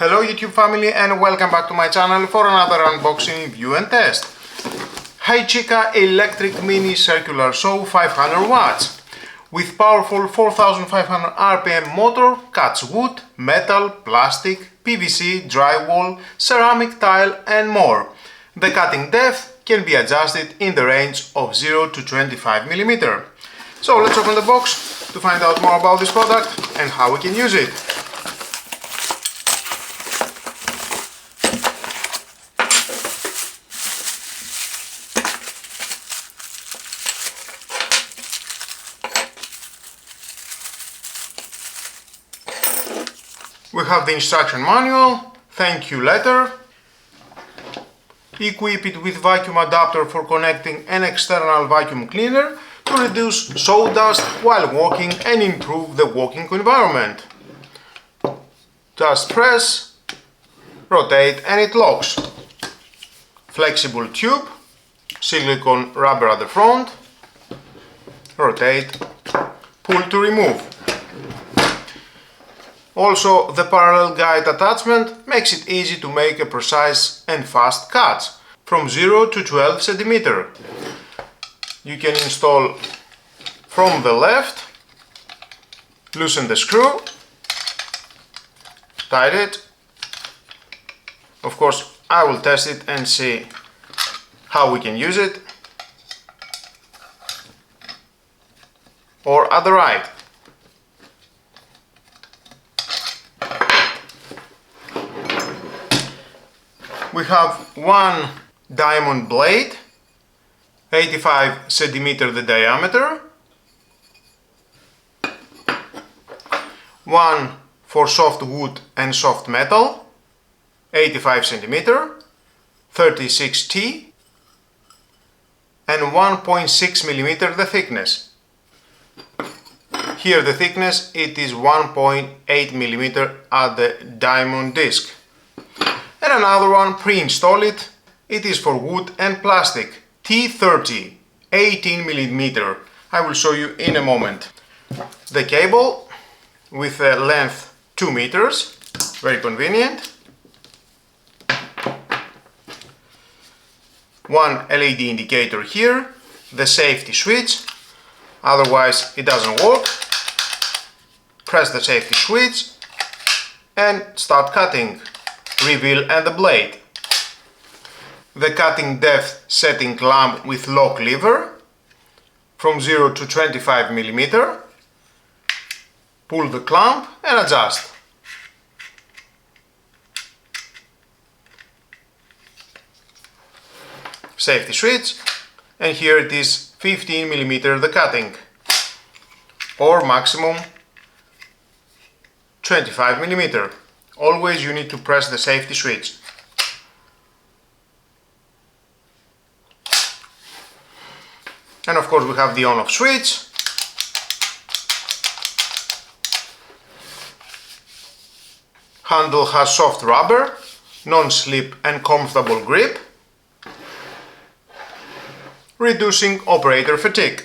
Hello YouTube family and welcome back to my channel for another unboxing, review and test. HYCHIKA electric mini circular saw 500 watts with powerful 4500 RPM motor, cuts wood, metal, plastic, PVC, drywall, ceramic tile and more. The cutting depth can be adjusted in the range of 0 to 25 mm. So let's open the box to find out more about this product and how we can use it. We have the instruction manual, thank you letter, equip it with vacuum adapter for connecting an external vacuum cleaner to reduce sawdust while working and improve the working environment. Just press, rotate and it locks. Flexible tube, silicone rubber at the front, rotate, pull to remove. Also, the parallel guide attachment makes it easy to make a precise and fast cuts from 0 to 12 cm. You can install from the left, loosen the screw, tighten it. Of course, I will test it and see how we can use it. Or at the right. We have one diamond blade, 85 cm the diameter, one for soft wood and soft metal, 85 cm, 36T, and 1.6 mm the thickness. Here the thickness, it is 1.8 mm at the diamond disc. And another one, pre-install it, it is for wood and plastic, T30, 18 mm. I will show you in a moment. The cable with a length 2 meters, very convenient. One LED indicator here, the safety switch, otherwise it doesn't work. Press the safety switch and start cutting. Reveal and the blade. The cutting depth setting clamp with lock lever from 0 to 25 mm. Pull the clamp and adjust. Safety switch, and here it is 15 mm the cutting, or maximum 25 mm. Always you need to press the safety switch. And of course we have the on-off switch. Handle has soft rubber, non-slip and comfortable grip, reducing operator fatigue.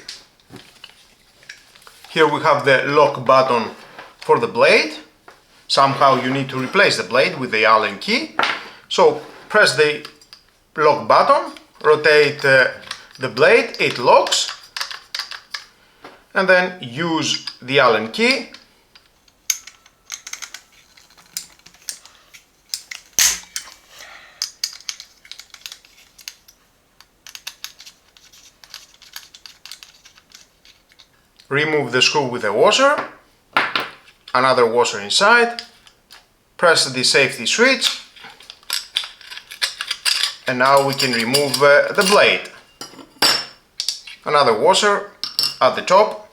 Here we have the lock button for the blade. Somehow you need to replace the blade with the Allen key. So press the lock button, rotate the blade, it locks, and then use the Allen key. Remove the screw with a washer. Another washer inside, press the safety switch, and now we can remove the blade. Another washer at the top,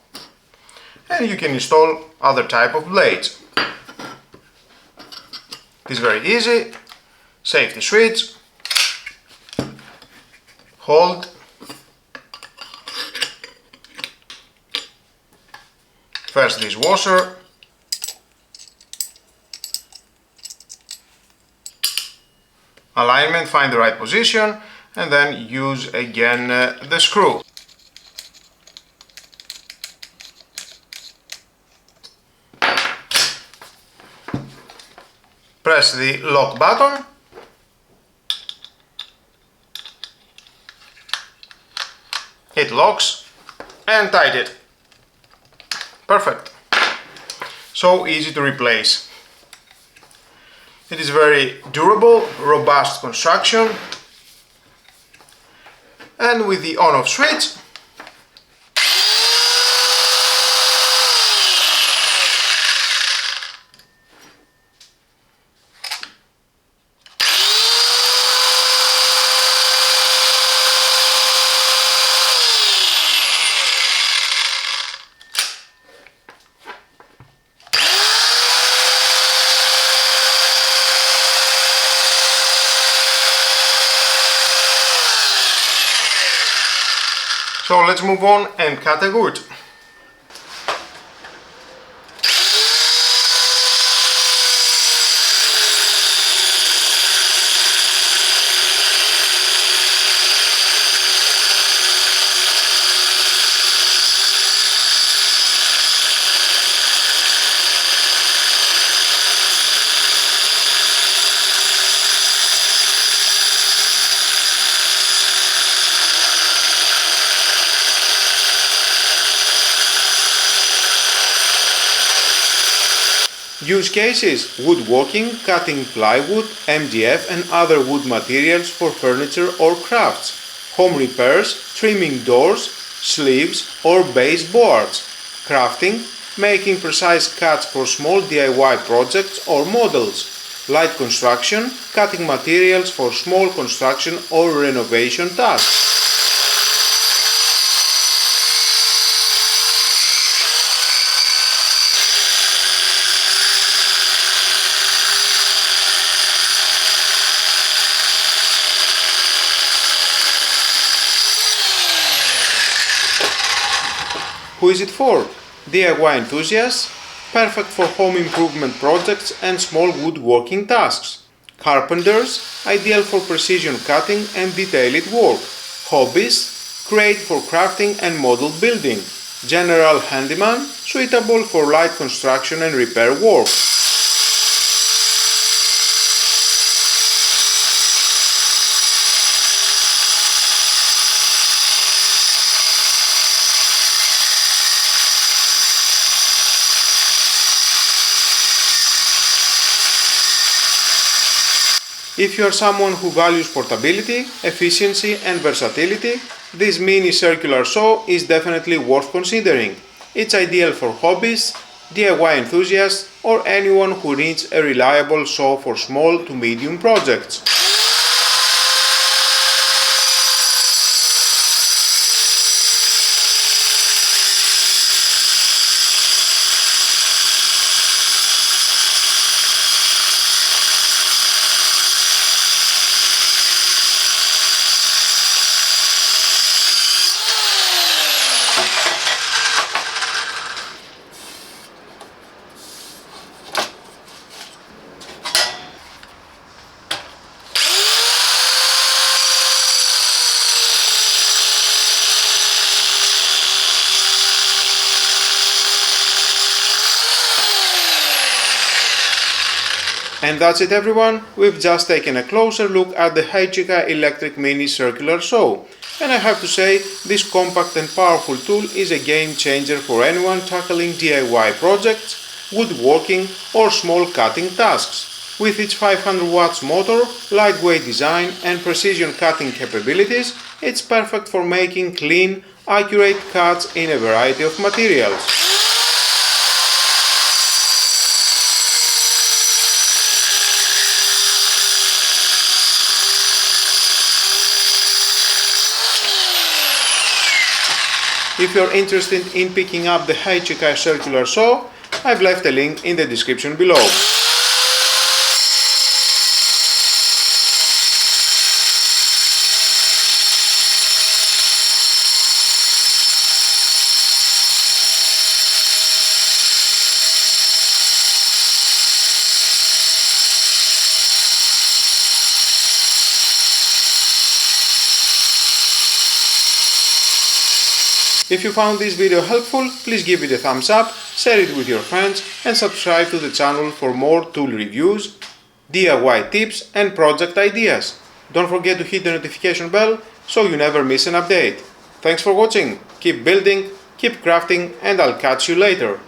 and you can install other type of blades. It is very easy. Safety switch, hold, first this washer, alignment, find the right position, and then use again the screw. Press the lock button. It locks and tight it. Perfect. So easy to replace. It is very durable, robust construction, and with the on-off switch, so let's move on and cut a wood. Use cases: woodworking, cutting plywood, MDF and other wood materials for furniture or crafts, home repairs, trimming doors, sleeves or base boards, crafting, making precise cuts for small DIY projects or models, light construction, cutting materials for small construction or renovation tasks. Who is it for? DIY enthusiasts, perfect for home improvement projects and small woodworking tasks. Carpenters, ideal for precision cutting and detailed work. Hobbyists, great for crafting and model building. General handyman, suitable for light construction and repair work. If you are someone who values portability, efficiency and versatility, this mini circular saw is definitely worth considering. It's ideal for hobbyists, DIY enthusiasts or anyone who needs a reliable saw for small to medium projects. And that's it everyone, we've just taken a closer look at the HYCHIKA electric mini circular saw. And I have to say, this compact and powerful tool is a game changer for anyone tackling DIY projects, woodworking or small cutting tasks. With its 500 watts motor, lightweight design and precision cutting capabilities, it's perfect for making clean, accurate cuts in a variety of materials. If you're interested in picking up the HYCHIKA circular saw, I've left a link in the description below. If you found this video helpful, please give it a thumbs up, share it with your friends and subscribe to the channel for more tool reviews, DIY tips and project ideas. Don't forget to hit the notification bell so you never miss an update. Thanks for watching, keep building, keep crafting, and I'll catch you later.